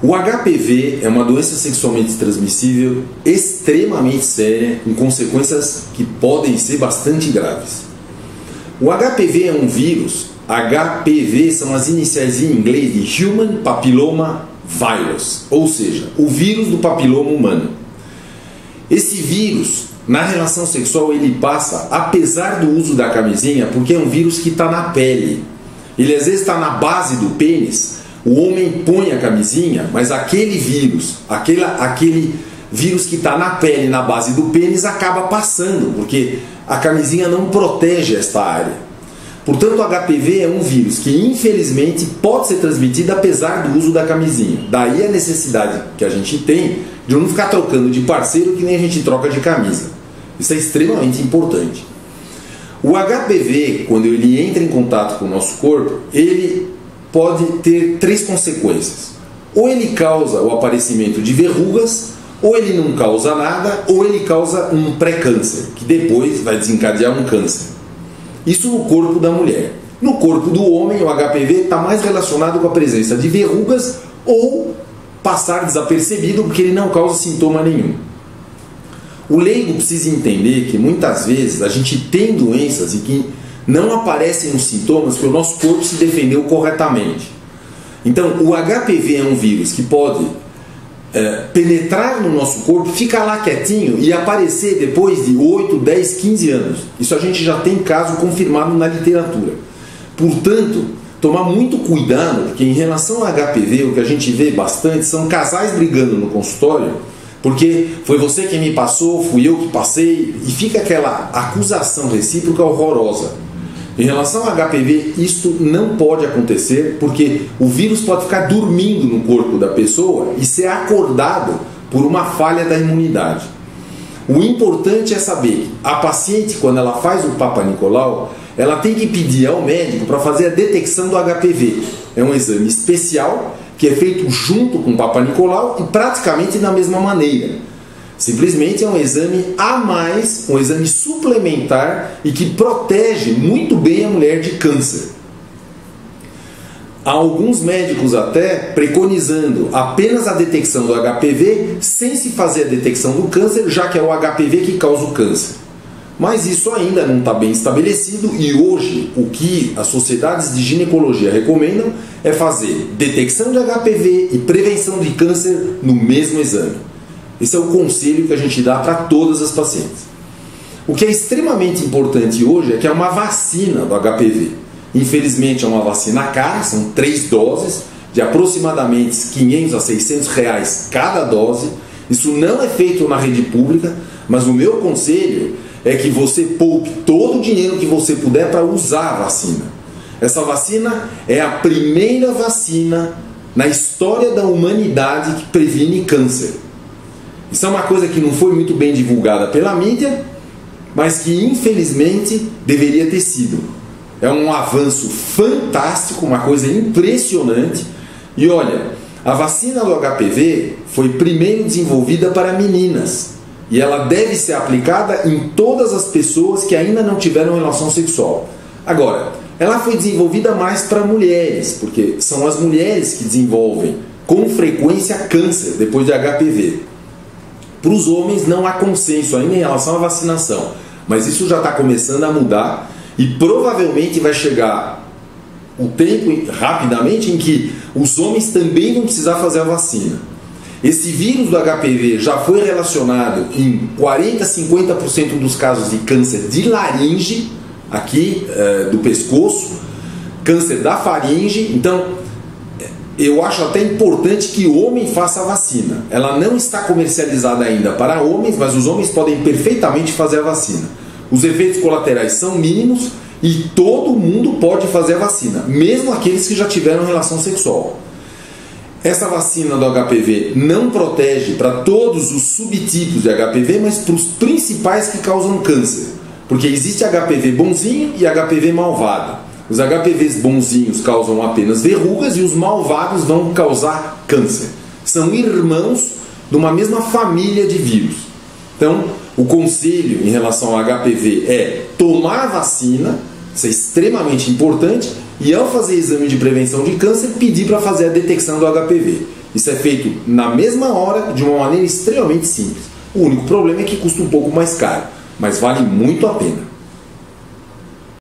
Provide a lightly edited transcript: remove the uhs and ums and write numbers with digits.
O HPV é uma doença sexualmente transmissível extremamente séria, com consequências que podem ser bastante graves. O HPV é um vírus. HPV são as iniciais em inglês de Human Papilloma Virus, ou seja, o vírus do papiloma humano. Esse vírus, na relação sexual, ele passa, apesar do uso da camisinha, porque é um vírus que está na pele. Ele às vezes está na base do pênis. O homem põe a camisinha, mas aquele vírus, aquele vírus que está na pele, na base do pênis, acaba passando, porque a camisinha não protege esta área. Portanto, o HPV é um vírus que, infelizmente, pode ser transmitido apesar do uso da camisinha. Daí a necessidade que a gente tem de não ficar trocando de parceiro que nem a gente troca de camisa. Isso é extremamente importante. O HPV, quando ele entra em contato com o nosso corpo, ele pode ter três consequências. Ou ele causa o aparecimento de verrugas, ou ele não causa nada, ou ele causa um pré-câncer, que depois vai desencadear um câncer. Isso no corpo da mulher. No corpo do homem, o HPV está mais relacionado com a presença de verrugas ou passar desapercebido, porque ele não causa sintoma nenhum. O leigo precisa entender que muitas vezes a gente tem doenças e que não aparecem os sintomas porque o nosso corpo se defendeu corretamente. Então, o HPV é um vírus que pode penetrar no nosso corpo, ficar lá quietinho e aparecer depois de 8, 10, 15 anos. Isso a gente já tem caso confirmado na literatura. Portanto, tomar muito cuidado, porque em relação ao HPV, o que a gente vê bastante são casais brigando no consultório, porque foi você quem me passou, fui eu que passei, e fica aquela acusação recíproca horrorosa. Em relação ao HPV, isto não pode acontecer, porque o vírus pode ficar dormindo no corpo da pessoa e ser acordado por uma falha da imunidade. O importante é saber que a paciente, quando ela faz o Papa Nicolau, ela tem que pedir ao médico para fazer a detecção do HPV. É um exame especial que é feito junto com o Papa Nicolau e praticamente da mesma maneira. Simplesmente é um exame a mais, um exame suplementar e que protege muito bem a mulher de câncer. Há alguns médicos até preconizando apenas a detecção do HPV sem se fazer a detecção do câncer, já que é o HPV que causa o câncer. Mas isso ainda não está bem estabelecido e hoje o que as sociedades de ginecologia recomendam é fazer detecção de HPV e prevenção de câncer no mesmo exame. Esse é o conselho que a gente dá para todas as pacientes. O que é extremamente importante hoje é que é uma vacina do HPV. Infelizmente é uma vacina cara, são 3 doses, de aproximadamente 500 a 600 reais cada dose. Isso não é feito na rede pública, mas o meu conselho é que você poupe todo o dinheiro que você puder para usar a vacina. Essa vacina é a primeira vacina na história da humanidade que previne câncer. Isso é uma coisa que não foi muito bem divulgada pela mídia, mas que infelizmente deveria ter sido. É um avanço fantástico, uma coisa impressionante. E olha, a vacina do HPV foi primeiro desenvolvida para meninas. E ela deve ser aplicada em todas as pessoas que ainda não tiveram relação sexual. Agora, ela foi desenvolvida mais para mulheres, porque são as mulheres que desenvolvem com frequência câncer depois de HPV. Para os homens não há consenso ainda em relação à vacinação, mas isso já está começando a mudar e provavelmente vai chegar o tempo rapidamente em que os homens também vão precisar fazer a vacina. Esse vírus do HPV já foi relacionado em 40 a 50% dos casos de câncer de laringe, aqui do pescoço, câncer da faringe. Então eu acho até importante que o homem faça a vacina. Ela não está comercializada ainda para homens, mas os homens podem perfeitamente fazer a vacina. Os efeitos colaterais são mínimos e todo mundo pode fazer a vacina, mesmo aqueles que já tiveram relação sexual. Essa vacina do HPV não protege para todos os subtipos de HPV, mas para os principais que causam câncer. Porque existe HPV bonzinho e HPV malvado. Os HPVs bonzinhos causam apenas verrugas e os malvados vão causar câncer. São irmãos de uma mesma família de vírus. Então, o conselho em relação ao HPV é tomar a vacina, isso é extremamente importante, e ao fazer exame de prevenção de câncer, pedir para fazer a detecção do HPV. Isso é feito na mesma hora, de uma maneira extremamente simples. O único problema é que custa um pouco mais caro, mas vale muito a pena.